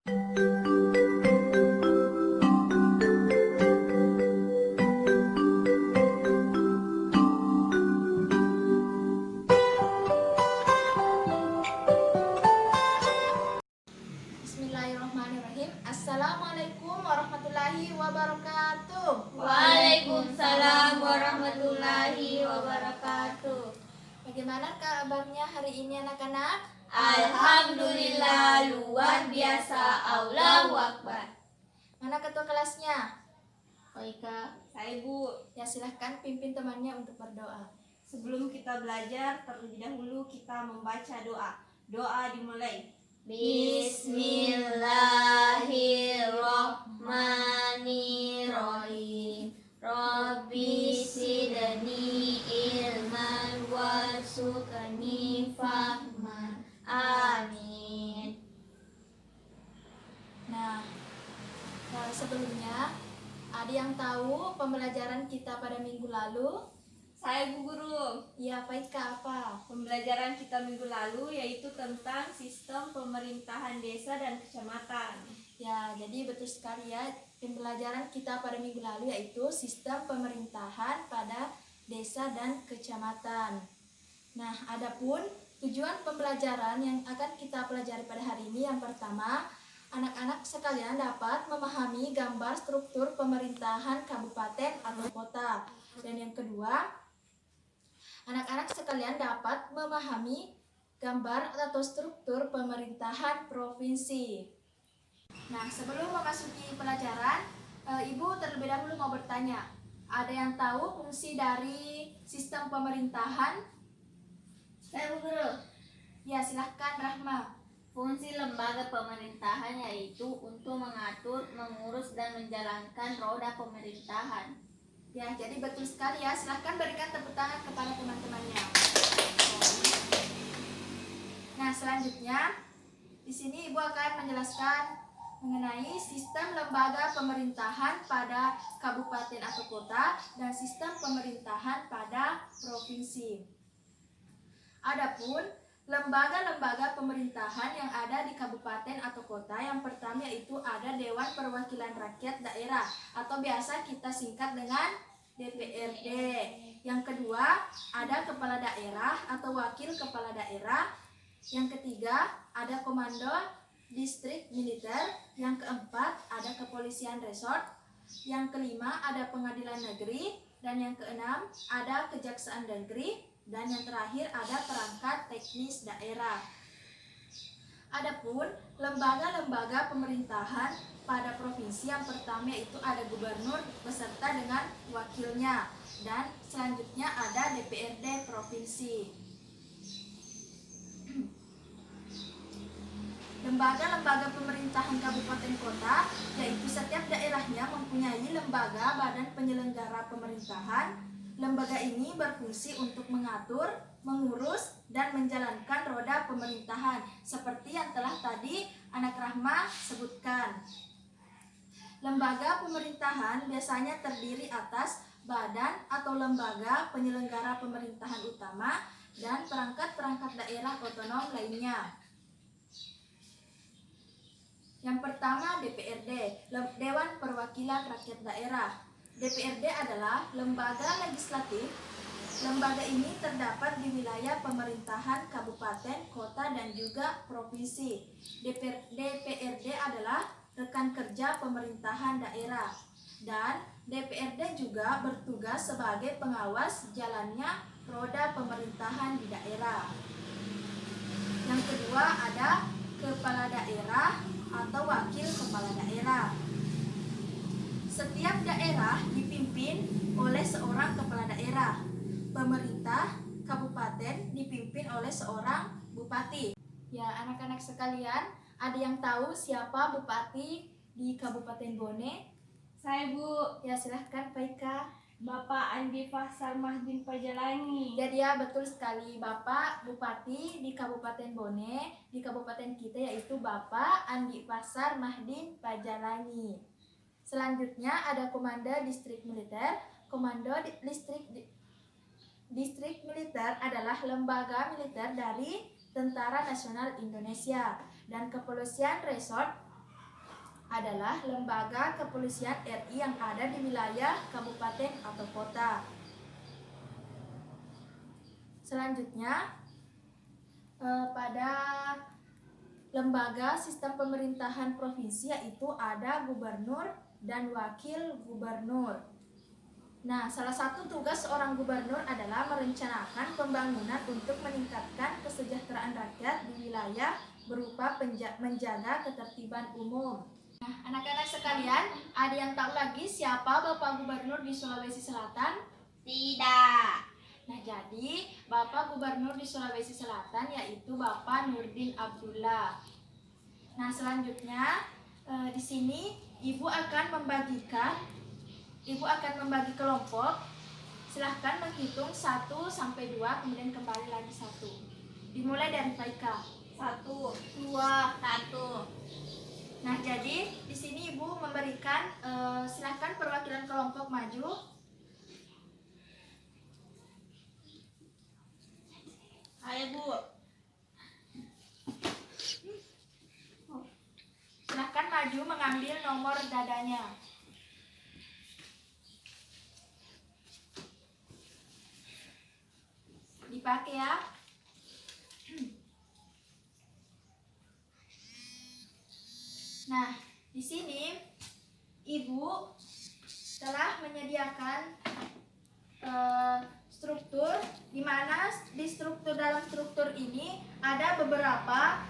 Bismillahirrahmanirrahim. Assalamualaikum warahmatullahi wabarakatuh. Waalaikumsalam warahmatullahi wabarakatuh. Bagaimana kabarnya hari ini anak-anak? Alhamdulillah luar biasa. Allahu Akbar. Mana ketua kelasnya? Baiklah, saya Bu. Ya silahkan pimpin temannya untuk berdoa. Sebelum kita belajar, terlebih dahulu kita membaca doa. Doa dimulai. Bismillahirrahmanirrahim. Rabbi zidni ilman warzuqni fahman. Amin. Nah, sebelumnya ada yang tahu pembelajaran kita pada minggu lalu? Saya Bu Guru. Ya, Paika apa? Pembelajaran kita minggu lalu yaitu tentang sistem pemerintahan desa dan kecamatan. Ya, jadi betul sekali ya. Pembelajaran kita pada minggu lalu yaitu sistem pemerintahan pada desa dan kecamatan. Nah, adapun tujuan pembelajaran yang akan kita pelajari pada hari ini, yang pertama, anak-anak sekalian dapat memahami gambar struktur pemerintahan kabupaten atau kota. Dan yang kedua, anak-anak sekalian dapat memahami gambar atau struktur pemerintahan provinsi. Nah, sebelum memasuki pelajaran, Ibu terlebih dahulu mau bertanya. Ada yang tahu fungsi dari sistem pemerintahan? Saya Bu Guru. Ya, silahkan Rahma. Fungsi lembaga pemerintahan yaitu untuk mengatur, mengurus, dan menjalankan roda pemerintahan. Ya, jadi betul sekali ya. Silahkan berikan tepuk tangan kepada teman-temannya. Nah, selanjutnya di sini Ibu akan menjelaskan mengenai sistem lembaga pemerintahan pada kabupaten atau kota dan sistem pemerintahan pada provinsi. Adapun lembaga-lembaga pemerintahan yang ada di kabupaten atau kota, yang pertama yaitu ada Dewan Perwakilan Rakyat Daerah atau biasa kita singkat dengan DPRD. Yang kedua ada Kepala Daerah atau Wakil Kepala Daerah. Yang ketiga ada Komando Distrik Militer. Yang keempat ada Kepolisian Resort. Yang kelima ada Pengadilan Negeri. Dan yang keenam ada Kejaksaan Negeri. Dan yang terakhir ada perangkat teknis daerah. Adapun lembaga-lembaga pemerintahan pada provinsi, yang pertama itu ada gubernur beserta dengan wakilnya, dan selanjutnya ada DPRD provinsi. Lembaga-lembaga pemerintahan kabupaten kota yaitu setiap daerahnya mempunyai lembaga badan penyelenggara pemerintahan. Lembaga ini berfungsi untuk mengatur, mengurus, dan menjalankan roda pemerintahan seperti yang telah tadi anak Rahma sebutkan. Lembaga pemerintahan biasanya terdiri atas badan atau lembaga penyelenggara pemerintahan utama dan perangkat-perangkat daerah otonom lainnya. Yang pertama DPRD, Dewan Perwakilan Rakyat Daerah. DPRD adalah lembaga legislatif. Lembaga ini terdapat di wilayah pemerintahan kabupaten, kota, dan juga provinsi. DPRD adalah rekan kerja pemerintahan daerah. Dan DPRD juga bertugas sebagai pengawas jalannya roda pemerintahan di daerah. Yang kedua ada Kepala Daerah atau Wakil Kepala Daerah. Setiap daerah dipimpin oleh seorang kepala daerah. Pemerintah kabupaten dipimpin oleh seorang bupati. Ya, anak-anak sekalian, ada yang tahu siapa bupati di Kabupaten Bone? Saya Bu. Ya, silahkan Paika. Bapak Andi Faisal Mahdin Pajalani. Jadi ya, betul sekali, Bapak Bupati di Kabupaten Bone, di kabupaten kita yaitu Bapak Andi Faisal Mahdin Pajalani. Selanjutnya ada Komando Distrik Militer. Komando Distrik Militer adalah lembaga militer dari Tentara Nasional Indonesia. Dan Kepolisian Resort adalah lembaga kepolisian RI yang ada di wilayah kabupaten atau kota. Selanjutnya, pada lembaga sistem pemerintahan provinsi yaitu ada gubernur dan wakil gubernur. Nah, salah satu tugas seorang gubernur adalah merencanakan pembangunan untuk meningkatkan kesejahteraan rakyat di wilayah berupa menjaga ketertiban umum. Nah, anak-anak sekalian, ada yang tahu lagi siapa Bapak Gubernur di Sulawesi Selatan? Tidak. Nah, jadi Bapak Gubernur di Sulawesi Selatan yaitu Bapak Nurdin Abdullah. Nah, selanjutnya di sini Ibu akan membagi kelompok. Silahkan menghitung 1 sampai 2, kemudian kembali lagi 1. Dimulai dari Faika. 1, 2, 1. Nah, jadi di sini Ibu memberikan silahkan perwakilan kelompok maju. Ayo, Bu. Silahkan maju mengambil nomor dadanya. Dipakai ya. Nah, di sini Ibu telah menyediakan struktur di mana dalam struktur ini ada beberapa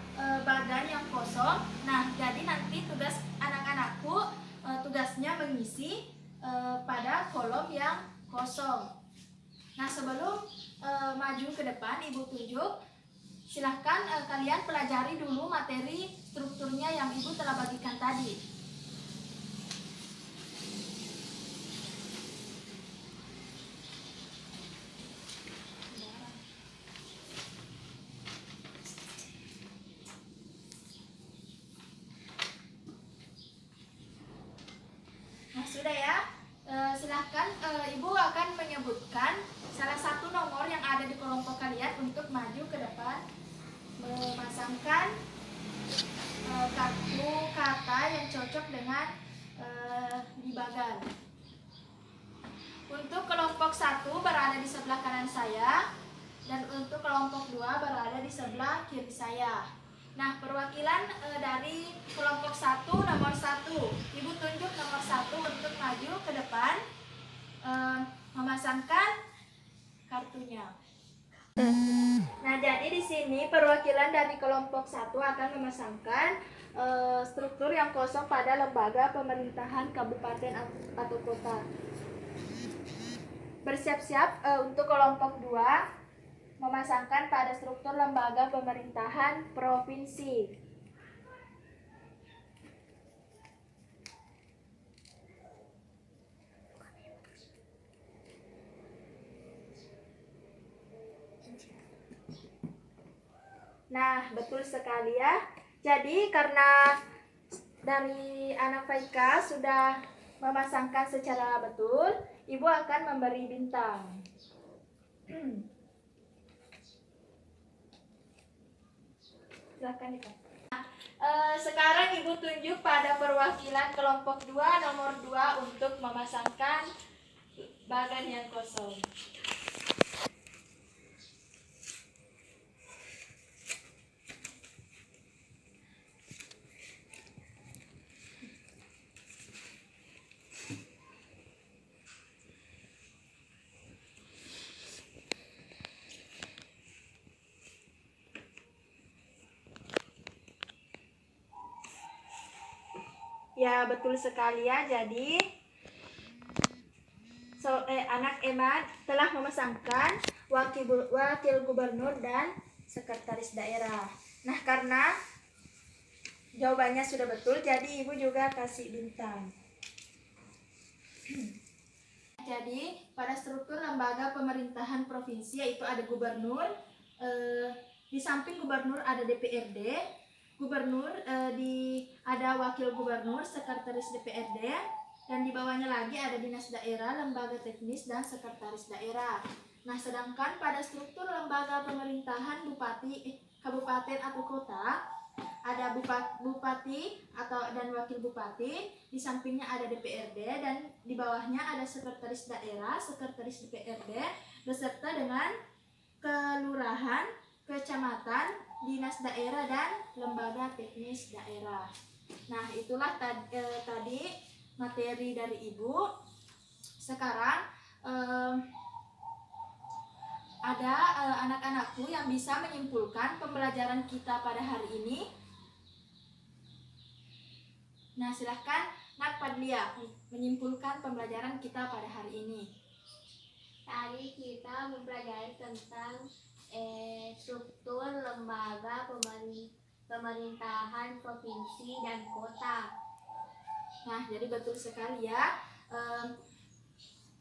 bagan yang kosong. Nah, jadi nanti tugas anak-anakku tugasnya mengisi pada kolom yang kosong. Nah, sebelum maju ke depan, Ibu tunjuk. Silahkan kalian pelajari dulu materi strukturnya yang Ibu telah bagikan tadi. Nah, sudah ya. Silahkan Ibu akan menyebutkan salah satu nomor yang ada di kelompok kalian untuk maju ke depan, memasangkan kartu kata yang cocok dengan di bagan. Untuk kelompok 1 berada di sebelah kanan saya, dan untuk kelompok 2 berada di sebelah kiri saya. Nah, perwakilan dari kelompok 1 nomor 1. Ibu tunjuk nomor 1 untuk maju ke depan, memasangkan kartunya. Nah, jadi di sini perwakilan dari kelompok 1 akan memasangkan struktur yang kosong pada lembaga pemerintahan kabupaten atau kota. Bersiap-siap untuk kelompok 2 memasangkan pada struktur lembaga pemerintahan provinsi. Nah, betul sekali ya. Jadi karena dari anak Faika sudah memasangkan secara betul, Ibu akan memberi bintang. Silakan Ibu. Sekarang Ibu tunjuk pada perwakilan kelompok 2 nomor 2 untuk memasangkan bagan yang kosong. Ya, betul sekali ya. Jadi anak Emma telah memasangkan wakil gubernur dan sekretaris daerah. Nah, karena jawabannya sudah betul, jadi Ibu juga kasih bintang. Jadi pada struktur lembaga pemerintahan provinsi yaitu ada gubernur, di samping gubernur ada DPRD, gubernur ada wakil gubernur, sekretaris DPRD, dan di bawahnya lagi ada dinas daerah, lembaga teknis, dan sekretaris daerah. Nah, sedangkan pada struktur lembaga pemerintahan kabupaten atau kota ada bupati dan wakil bupati, di sampingnya ada DPRD, dan di bawahnya ada sekretaris daerah, sekretaris DPRD, beserta dengan kelurahan, kecamatan, dinas daerah, dan lembaga teknis daerah. Nah, itulah tadi materi dari Ibu. Sekarang ada anak-anakku yang bisa menyimpulkan pembelajaran kita pada hari ini. Nah, silahkan Nak Padlia menyimpulkan pembelajaran kita pada hari ini. Tadi kita mempelajari tentang struktur lembaga pemerintahan provinsi dan kota. Nah, jadi betul sekali ya.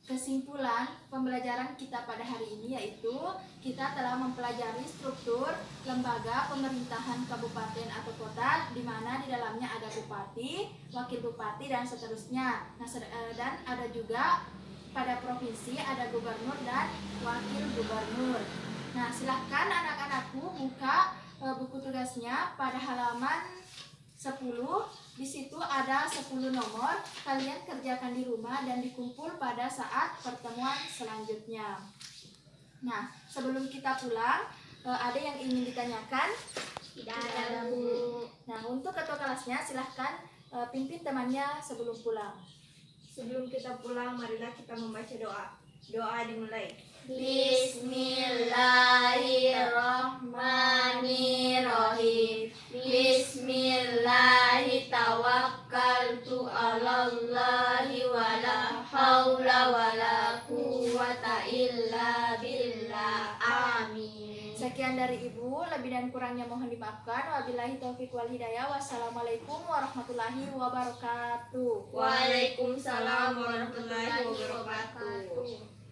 Kesimpulan pembelajaran kita pada hari ini yaitu kita telah mempelajari struktur lembaga pemerintahan kabupaten atau kota, di mana di dalamnya ada bupati, wakil bupati, dan seterusnya. Nah, dan ada juga pada provinsi ada gubernur dan wakil gubernur. Nah, silahkan anak-anakku buka buku tugasnya pada halaman 10. Di situ ada 10 nomor. Kalian kerjakan di rumah dan dikumpul pada saat pertemuan selanjutnya. Nah, sebelum kita pulang, ada yang ingin ditanyakan? Tidak ada, Bu. Nah, untuk ketua kelasnya silahkan pimpin temannya sebelum pulang. Sebelum kita pulang, marilah kita membaca doa. Doa dimulai. Bismillahirrahmanirrahim. Bismillahirrahmanirrahim. Alallahi wala haula wala quwwata illa billah. Amin. Sekian dari Ibu, lebih dan kurangnya mohon dimaafkan. Wabillahi taufiq wal hidayah. Wassalamualaikum warahmatullahi wabarakatuh. Waalaikumsalam warahmatullahi wabarakatuh.